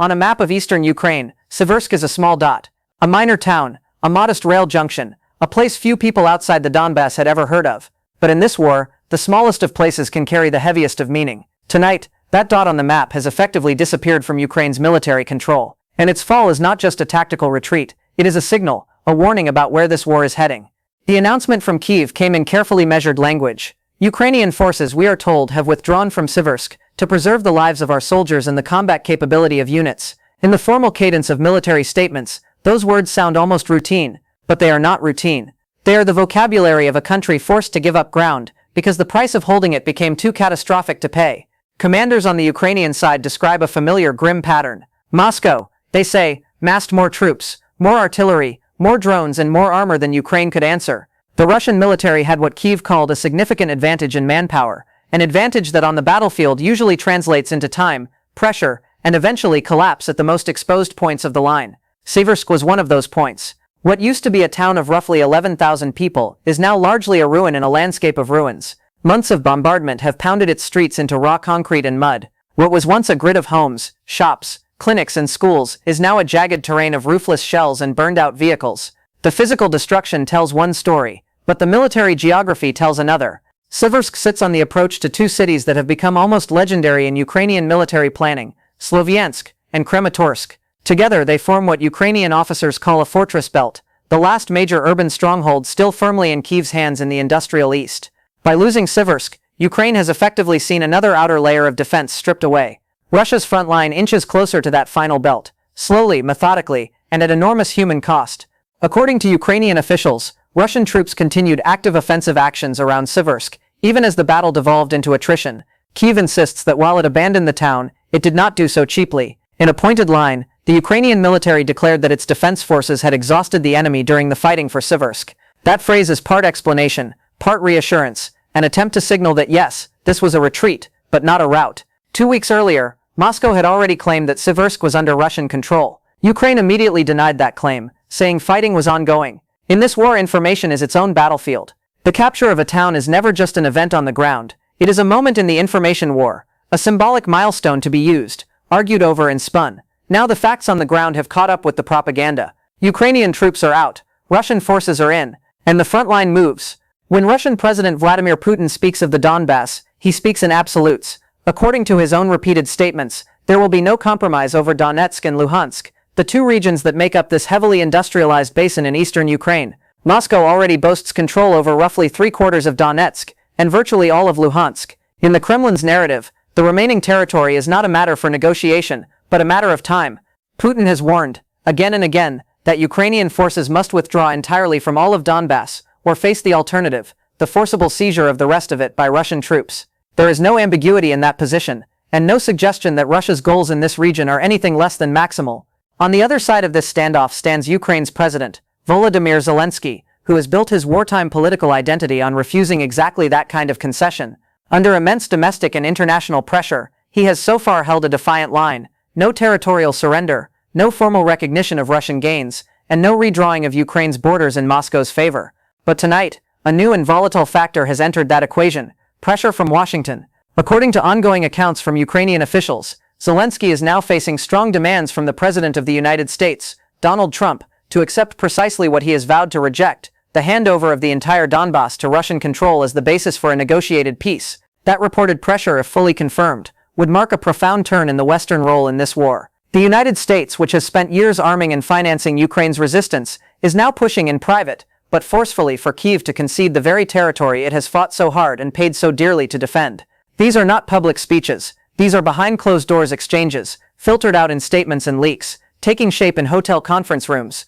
On a map of eastern Ukraine, Siversk is a small dot. A minor town, a modest rail junction, a place few people outside the Donbas had ever heard of. But in this war, the smallest of places can carry the heaviest of meaning. Tonight, that dot on the map has effectively disappeared from Ukraine's military control. And its fall is not just a tactical retreat, it is a signal, a warning about where this war is heading. The announcement from Kyiv came in carefully measured language. Ukrainian forces, we are told, have withdrawn from Siversk to preserve the lives of our soldiers and the combat capability of units. In the formal cadence of military statements, those words sound almost routine, but they are not routine. They are the vocabulary of a country forced to give up ground because the price of holding it became too catastrophic to pay. Commanders on the Ukrainian side describe a familiar grim pattern. Moscow, they say, massed more troops, more artillery, more drones and more armor than Ukraine could answer. The Russian military had what Kyiv called a significant advantage in manpower, an advantage that on the battlefield usually translates into time, pressure, and eventually collapse at the most exposed points of the line. Siversk was one of those points. What used to be a town of roughly 11,000 people is now largely a ruin in a landscape of ruins. Months of bombardment have pounded its streets into raw concrete and mud. What was once a grid of homes, shops, clinics and schools is now a jagged terrain of roofless shells and burned-out vehicles. The physical destruction tells one story, but the military geography tells another. Siversk sits on the approach to two cities that have become almost legendary in Ukrainian military planning, Sloviansk and Kramatorsk. Together they form what Ukrainian officers call a fortress belt, the last major urban stronghold still firmly in Kyiv's hands in the industrial east. By losing Siversk, Ukraine has effectively seen another outer layer of defense stripped away. Russia's front line inches closer to that final belt, slowly, methodically, and at enormous human cost. According to Ukrainian officials, Russian troops continued active offensive actions around Siversk, even as the battle devolved into attrition. Kyiv insists that while it abandoned the town, it did not do so cheaply. In a pointed line, the Ukrainian military declared that its defense forces had exhausted the enemy during the fighting for Siversk. That phrase is part explanation, part reassurance, an attempt to signal that yes, this was a retreat, but not a rout. 2 weeks earlier, Moscow had already claimed that Siversk was under Russian control. Ukraine immediately denied that claim, saying fighting was ongoing. In this war, information is its own battlefield. The capture of a town is never just an event on the ground. It is a moment in the information war, a symbolic milestone to be used, argued over and spun. Now the facts on the ground have caught up with the propaganda. Ukrainian troops are out, Russian forces are in, and the front line moves. When Russian President Vladimir Putin speaks of the Donbas, he speaks in absolutes. According to his own repeated statements, there will be no compromise over Donetsk and Luhansk, the two regions that make up this heavily industrialized basin in eastern Ukraine. Moscow already boasts control over roughly 3/4 of Donetsk, and virtually all of Luhansk. In the Kremlin's narrative, the remaining territory is not a matter for negotiation, but a matter of time. Putin has warned, again and again, that Ukrainian forces must withdraw entirely from all of Donbas, or face the alternative, the forcible seizure of the rest of it by Russian troops. There is no ambiguity in that position, and no suggestion that Russia's goals in this region are anything less than maximal. On the other side of this standoff stands Ukraine's president, Volodymyr Zelensky, who has built his wartime political identity on refusing exactly that kind of concession. Under immense domestic and international pressure, he has so far held a defiant line: no territorial surrender, no formal recognition of Russian gains, and no redrawing of Ukraine's borders in Moscow's favor. But tonight, a new and volatile factor has entered that equation: pressure from Washington. According to ongoing accounts from Ukrainian officials, Zelensky is now facing strong demands from the President of the United States, Donald Trump, to accept precisely what he has vowed to reject: the handover of the entire Donbas to Russian control as the basis for a negotiated peace. That reported pressure, if fully confirmed, would mark a profound turn in the Western role in this war. The United States, which has spent years arming and financing Ukraine's resistance, is now pushing in private, but forcefully, for Kyiv to concede the very territory it has fought so hard and paid so dearly to defend. These are not public speeches. These are behind-closed-doors exchanges, filtered out in statements and leaks, taking shape in hotel conference rooms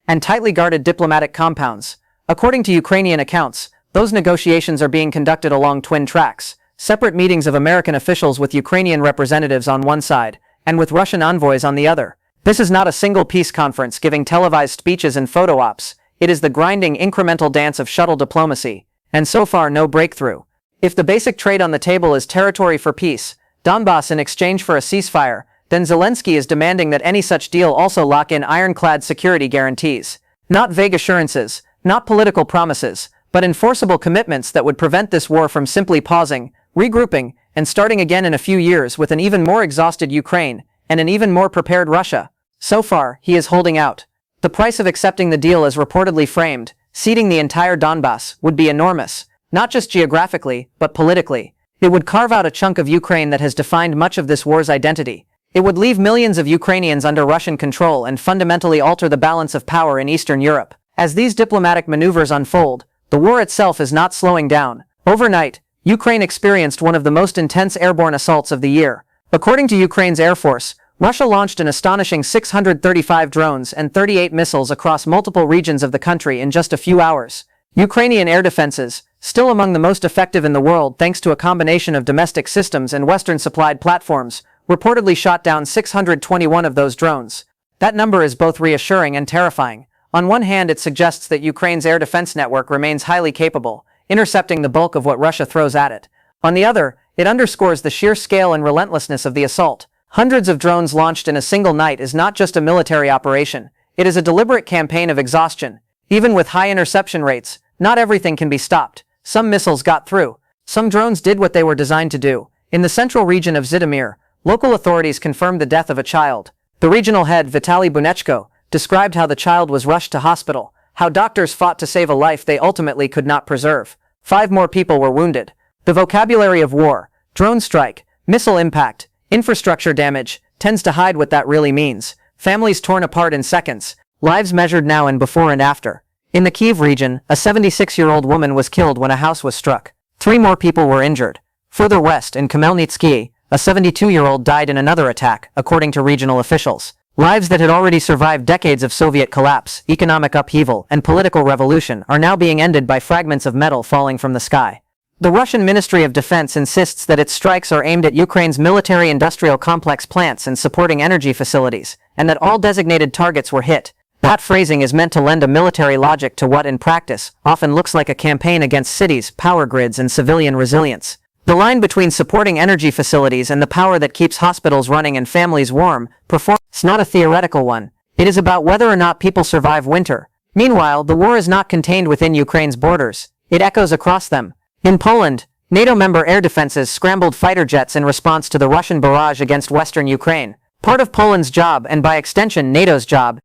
and tightly guarded diplomatic compounds. According to Ukrainian accounts, those negotiations are being conducted along twin tracks: separate meetings of American officials with Ukrainian representatives on one side, and with Russian envoys on the other. This is not a single peace conference giving televised speeches and photo ops. It is the grinding, incremental dance of shuttle diplomacy, and so far no breakthrough. If the basic trade on the table is territory for peace, Donbas in exchange for a ceasefire, then Zelensky is demanding that any such deal also lock in ironclad security guarantees. Not vague assurances, not political promises, but enforceable commitments that would prevent this war from simply pausing, regrouping, and starting again in a few years with an even more exhausted Ukraine and an even more prepared Russia. So far, he is holding out. The price of accepting the deal is reportedly framed: ceding the entire Donbas would be enormous, not just geographically, but politically. It would carve out a chunk of Ukraine that has defined much of this war's identity. It would leave millions of Ukrainians under Russian control and fundamentally alter the balance of power in Eastern Europe. As these diplomatic maneuvers unfold, the war itself is not slowing down. Overnight, Ukraine experienced one of the most intense airborne assaults of the year. According to Ukraine's Air Force, Russia launched an astonishing 635 drones and 38 missiles across multiple regions of the country in just a few hours. Ukrainian air defenses, still among the most effective in the world thanks to a combination of domestic systems and Western-supplied platforms, reportedly shot down 621 of those drones. That number is both reassuring and terrifying. On one hand, it suggests that Ukraine's air defense network remains highly capable, intercepting the bulk of what Russia throws at it. On the other, it underscores the sheer scale and relentlessness of the assault. Hundreds of drones launched in a single night is not just a military operation. It is a deliberate campaign of exhaustion. Even with high interception rates, not everything can be stopped. Some missiles got through. Some drones did what they were designed to do. In the central region of Zhytomyr, local authorities confirmed the death of a child. The regional head, Vitaly Bunechko, described how the child was rushed to hospital, how doctors fought to save a life they ultimately could not preserve. 5 more people were wounded. The vocabulary of war, drone strike, missile impact, infrastructure damage, tends to hide what that really means. Families torn apart in seconds, lives measured now and before and after. In the Kyiv region, a 76-year-old woman was killed when a house was struck. 3 more people were injured. Further west, in Khmelnytsky, a 72-year-old died in another attack, according to regional officials. Lives that had already survived decades of Soviet collapse, economic upheaval, and political revolution are now being ended by fragments of metal falling from the sky. The Russian Ministry of Defense insists that its strikes are aimed at Ukraine's military-industrial complex plants and supporting energy facilities, and that all designated targets were hit. That phrasing is meant to lend a military logic to what in practice often looks like a campaign against cities, power grids, and civilian resilience. The line between supporting energy facilities and the power that keeps hospitals running and families warm is not a theoretical one. It is about whether or not people survive winter. Meanwhile, the war is not contained within Ukraine's borders. It echoes across them. In Poland, NATO member air defenses scrambled fighter jets in response to the Russian barrage against western Ukraine. Part of Poland's job, and by extension NATO's job,